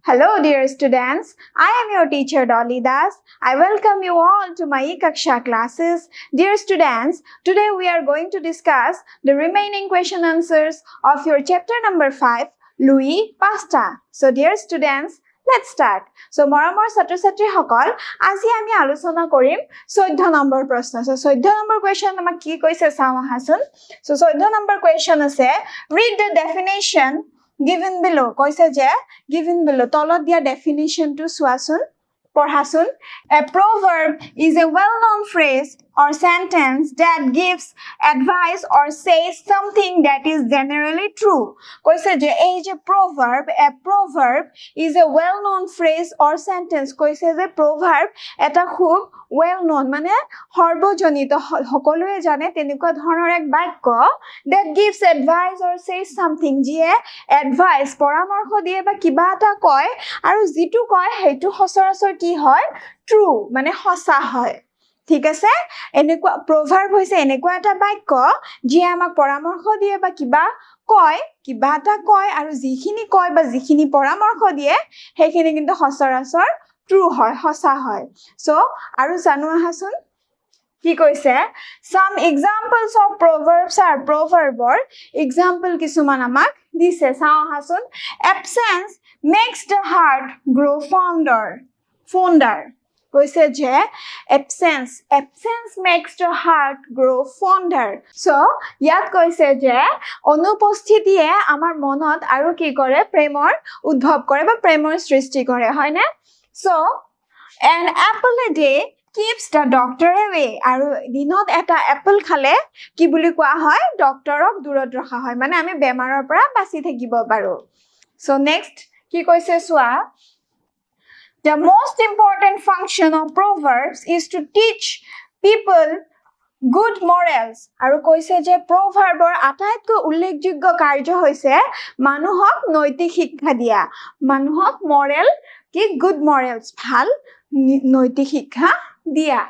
Hello dear students, I am your teacher Dolly Das. I welcome you all to my e-Kaksha classes. Dear students, today we are going to discuss the remaining question answers of your chapter number 5, Louis Pasta. So dear students, let's start. So moramor satro satri hokol, aji ami alochona korim 14 number prashna. So 14 number question amak ki koise sawa hasun. So 14 number question ase, read the definition given below. Koise je given below. Tolot dia definition to suasun. Porhasun. A proverb is a well-known phrase or sentence that gives advice or says something that is generally true. Koise je ei je proverb, a proverb is a well-known phrase or sentence. Koise je proverb eta khub well-known mane horbojonito hokolue jane teniko dhonor ek bakyo that gives advice or says something jie advice poramorkho diye ba kiba eta koy aru jitu koy heitu hosarasor ki hoy true mane hosa hoy. ঠিক আছে এনেকুৱা proverb হৈছে এনেকুৱা এটা বাক্য যি আমাক পৰামৰ্শ দিয়ে বা কিবা কয় কিবা এটা কয় আৰু যিখিনি কয় বা যিখিনি পৰামৰ্শ দিয়ে সেইখিনি কিন্তু সচৰাচৰ true হয় হসা হয় সো আৰু জানো আহাচোন কি কৈছে some examples of proverbs are proverbৰ example কিছুমান আমাক দিছে চাও আহাচোন absence makes the heart grow fonder koise je absence makes the heart grow fonder so yat koise je অনুপস্থিতিয়ে আমার মনত আৰু কি কৰে প্ৰেমৰ উদ্ভৱ কৰে বা প্ৰেমৰ সৃষ্টি কৰে হয় না so an apple a day keeps the doctor away আৰু দিনত এটা এপল খালে কি বুলি কোৱা হয় ডক্টৰক দূৰত ৰখা হয় মানে আমি বেমাৰৰ পৰা বাচি থাকিব পাৰো so next কি কৈছে সোৱা The most important function of proverbs is to teach people good morals. Aru koise je proverbor ataitko ullekjogyo karjo hoise manuhok noitik shikkha dia. Manuhok moral ki good morals bhal noitik shikkha dia.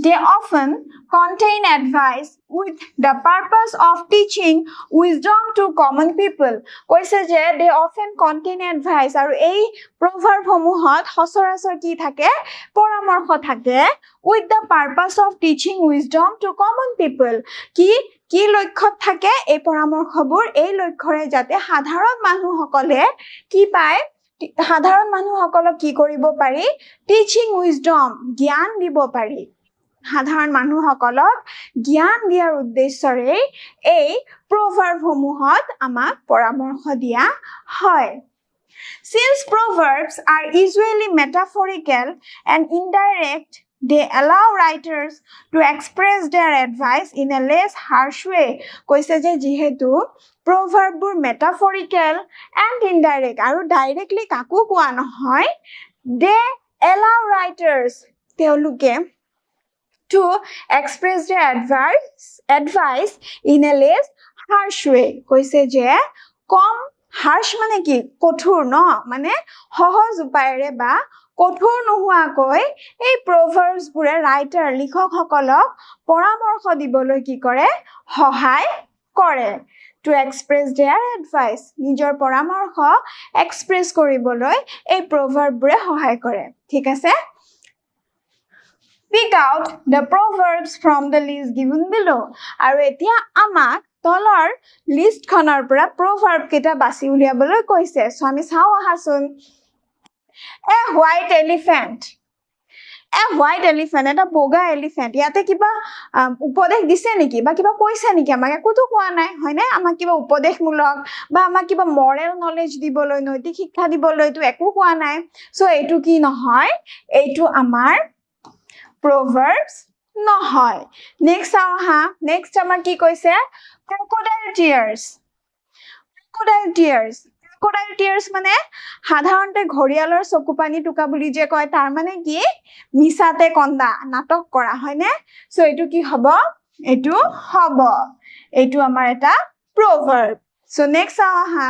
They often contain advice with the purpose of teaching wisdom to common people. Koise je they often contain advice aru ei proverb homuhot hosarasor ki thake poramorkho thake with the purpose of teaching wisdom to common people. Ki লক্ষ্য থাকে এই পৰামৰ্শবোৰ এই লক্ষ্যৰে যাতে সাধাৰণ মানুহসকলে কি পায় সাধাৰণ মানুহসকলক কি কৰিব পাৰি টিচিং উইজডম জ্ঞান দিব পাৰি সাধাৰণ মানুহসকলক জ্ঞান দিয়াৰ উদ্দেশ্যৰে এই proverb সমূহত আমাক পৰামৰ্শ দিয়া হয় Since proverbs are usually metaphorical and indirect they allow writers to express their advice in a less harsh way koise je jihetu proverb bur metaphorical and indirect aru directly kaku koa nohoy they allow writers teoluke to express their advice in a less harsh way koise je kom harsh mane ki kothur no mane সহজ উপায়েৰে বা কঠোৰ নোহোৱা কৈ এই proverbs বুৰে writer লিখক সকলক পৰামৰ্শ দিবলৈ কি কৰে সহায় কৰে to express their advice নিজৰ পৰামৰ্শ express কৰিবলৈ এই proverb বুৰে সহায় কৰে ঠিক আছে Pick out the proverbs from the list given below. Aru etia amak tolor list khonor pura proverb keta basi uliaboloi koise. So ami sao ahasun. A white elephant. A white elephant eta boga elephant. Yate kiba upodekh dise niki ba kiba koise niki amake koto koa nai hoy na amak kiba upodekh mulok ba amak kiba moral knowledge diboloi noitik shikkha diboloi tu ekku koa nai. So etu ki nohoy etu amar Proverbs no hoy. Next aha, next amar ki koise crocodile tears. Crocodile tears mane সাধাৰণতে ঘৰিয়ালৰ চকুপানী টুকা বুলি যে কয় তাৰ মানে কি মিছাতে কন্দা নাটক কৰা হয়নে সো এটো কি হ'ব এটো হ'ব এটো আমাৰ এটা proverb so next aha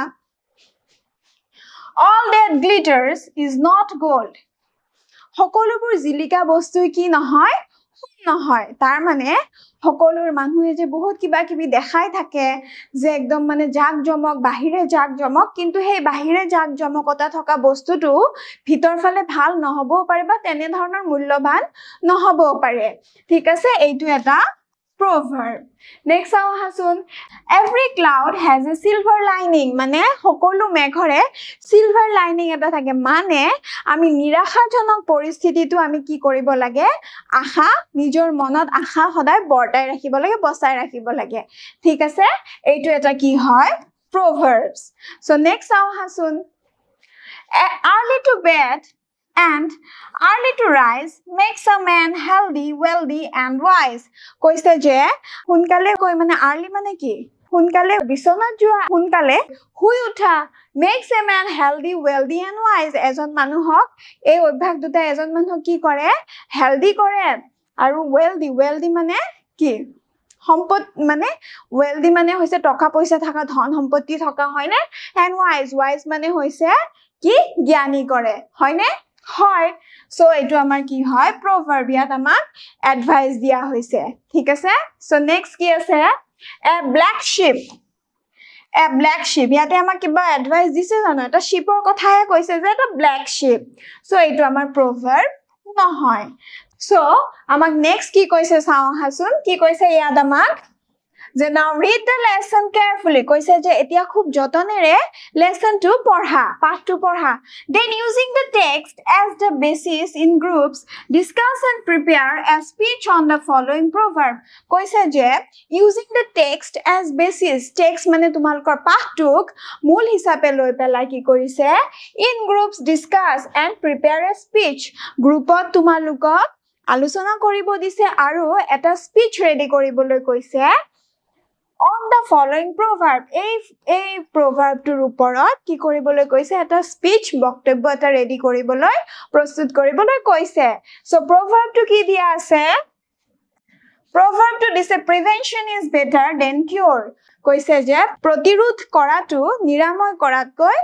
all that glitters is not gold সকলোবোৰ জিলিকা বস্তু কি নহয় নহয় তাৰ মানে সকলোৰ মানুহে যে বহুত কিবা কিবি দেখাই থাকে যে একদম মানে জাকজমক বাহিৰে জাকজমক কিন্তু সেই বাহিৰে জাকজমকতা থকা বস্তুটো ভিতৰ ফালে ভাল নহবও পাৰে বা তেনে ধৰণৰ মূল্যবান নহবও পাৰে ঠিক আছে এইটো এটা proverb next আহাচোন every cloud has a silver lining মানে সকলো মেঘৰে silver lining এটা থাকে মানে আমি নিৰাশাজনক পৰিস্থিতিটো আমি কি কৰিব লাগে আশা নিজৰ মনত আশা সদায় বৰ্তাই ৰাখিব লাগে বচাই ৰাখিব লাগে ঠিক আছে এইটো এটা কি হয় proverbs so next আহাচোন early to bed and early to rise makes a man healthy, wealthy and wise. কৈছে যে সোনকালে কই মানে early মানে কি সোনকালে বিছনাত যোৱা সোনকালে শুই উঠা makes a man healthy, wealthy and wise. এজন মানুহক এই অভ্যাস দুটা এজন মানুহক কি কৰে healthy কৰে আৰু wealthy মানে কি সম্পদ মানে wealthy মানে হৈছে টকা পইচা থকা ধন সম্পত্তি থকা হয়নে and wise মানে হৈছে কি জ্ঞানী কৰে হয়নে হয় সো এটো আমাৰ কি হয় proverb ইয়াত আমাক advice দিয়া হৈছে ঠিক আছে সো নেক্সট কি আছে a black sheep ইয়াতে আমাক কিবা advice দিছে জানো এটা sheepৰ কথাহে কৈছে যে এটা black sheep সো এটো আমাৰ proverb নহয় সো আমাক নেক্সট কি কৈছে চাও হাসুন কি কৈছে ইয়াত আমাক যে now read the lesson carefully কৈছে যে এতিয়া খুব যতনেৰে lesson to পঢ়া পাঠটো পঢ়া then using the text as the basis in groups discuss and prepare a speech on the following proverb কৈছে যে using the text as basis text মানে তোমালকৰ পাঠটোক মূল হিচাপে লৈ পেলাই কি কৰিছে in groups discuss and prepare a speech গ্ৰুপত তোমালকক আলোচনা কৰিব দিছে আৰু এটা স্পিচ ৰেডি কৰিবলৈ কৈছে on the following proverb a proverb to ওপৰত কি কৰিবলৈ কৈছে এটা স্পিচ বক্তব্য এটা ৰেডি কৰিবলৈ প্ৰস্তুত কৰিবলৈ কৈছে so proverb to কি দিয়া আছে proverb to দিছে prevention is better than cure কৈছে যে প্ৰতিৰোধ কৰাটো নিৰাময় কৰাতকৈ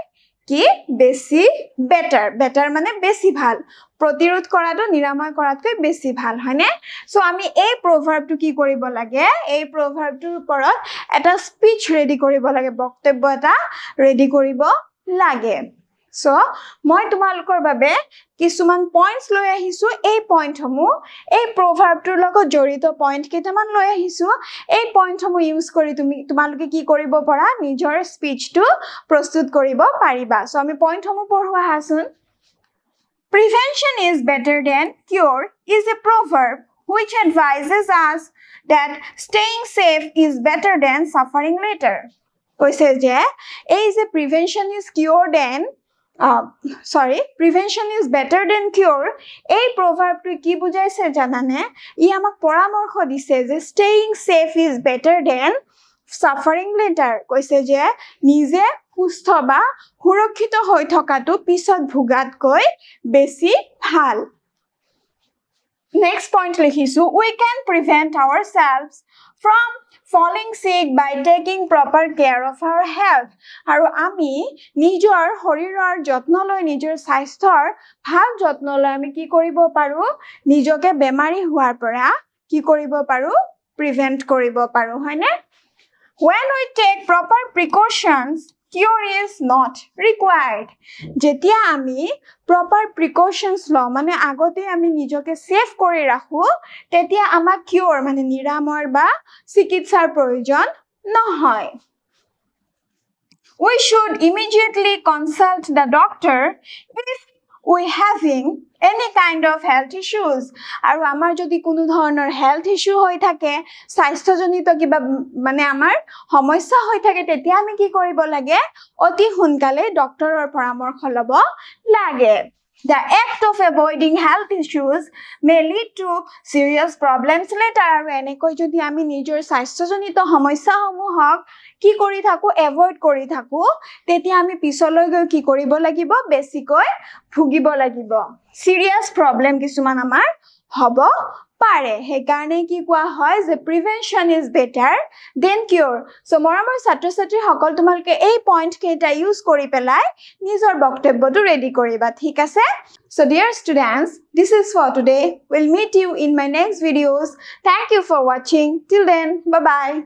কি বেছি better মানে বেছি ভাল প্ৰতিৰোধ কৰাটো নিৰাময় কৰাতকৈ বেছি ভাল হয়নে সো আমি এই proverbটো কি কৰিব লাগে এই proverbটোৰ ওপৰত এটা স্পিচ ৰেডি কৰিব লাগে বক্তব্য এটা ৰেডি কৰিব লাগে সো মই তোমালোকৰ বাবে কিছুমান পইণ্টস লৈ আহিছো এই পইণ্টসমূহ এই proverbটোৰ লগত জড়িত পইণ্ট কেইটামান লৈ আহিছো এই পইণ্টসমূহ ইউজ কৰি তোমালোকে কি কৰিব পৰা নিজৰ স্পিচটো প্ৰস্তুত কৰিব পাৰিবা সো আমি পইণ্টসমূহ পঢ়োৱা হাসুন Prevention is better than cure is a proverb which advises us that staying safe is better than suffering later. কৈছে যে এই যে prevention is better than cure এই proverbটো কি বুজাইছে জানানে ই আমাক পৰামৰ্শ দিছে যে staying safe is better than suffering later কৈছে যে নিজে সুস্থ বা সুৰক্ষিত হৈ থকাটো পিছত ভুগাতকৈ বেছি ভাল next point লিখিছো we can prevent ourselves from falling sick by taking proper care of our health আৰু আমি নিজৰ শৰীৰৰ যত্ন লৈ নিজৰ স্বাস্থ্যৰ ভাল যত্ন লৈ আমি কি কৰিব পাৰো নিজকে বেমাৰী হোৱাৰ পৰা কি কৰিব পাৰো প্ৰিভেন্ট কৰিব পাৰো হয়নে when we take proper precautions cure is not required যেতিয়া আমি proper precautions লওঁ মানে আগতে আমি নিজকে সেফ কৰি ৰাখো তেতিয়া আমাক cure মানে নিৰাময় বা চিকিৎসাৰ প্ৰয়োজন নহয় we should immediately consult the doctor if we having any kind of health issues আৰু আমাৰ যদি কোনো ধৰণৰ health issue হৈ থাকে স্বাস্থ্যজনিত কিবা মানে আমাৰ সমস্যা হৈ থাকে তেতিয়া আমি কি কৰিব লাগে অতি সোনকালে ডক্টৰৰ পৰামৰ্শ ল'ব লাগে The act of avoiding health issues may lead to serious problems later আৰু এনেকৈ যদি আমি নিজৰ স্বাস্থ্যজনিত সমস্যাসমূহক কি কৰি থাকো এভয়েড কৰি থাকো তেতিয়া আমি পিছলৈ গৈ কি কৰিব লাগিব বেছিকৈ ভুগিব লাগিব সিৰিয়াস প্ৰবলেম কিছুমান আমাৰ হ'ব পাৰে হেকাৰণে কি কোৱা হয় যে প্ৰিভেনশন ইজ বেটাৰ দেন কিউৰ সো মৰমৰ ছাত্ৰ ছাত্ৰী সকল তোমালোকে এই পইণ্ট কেইটা ইউজ কৰি পেলাই নিজৰ বক্তব্যটো ৰেডি কৰিবা ঠিক আছে So dear students, this is for today. We'll meet you in my next videos. Thank you for watching. Till then, bye-bye.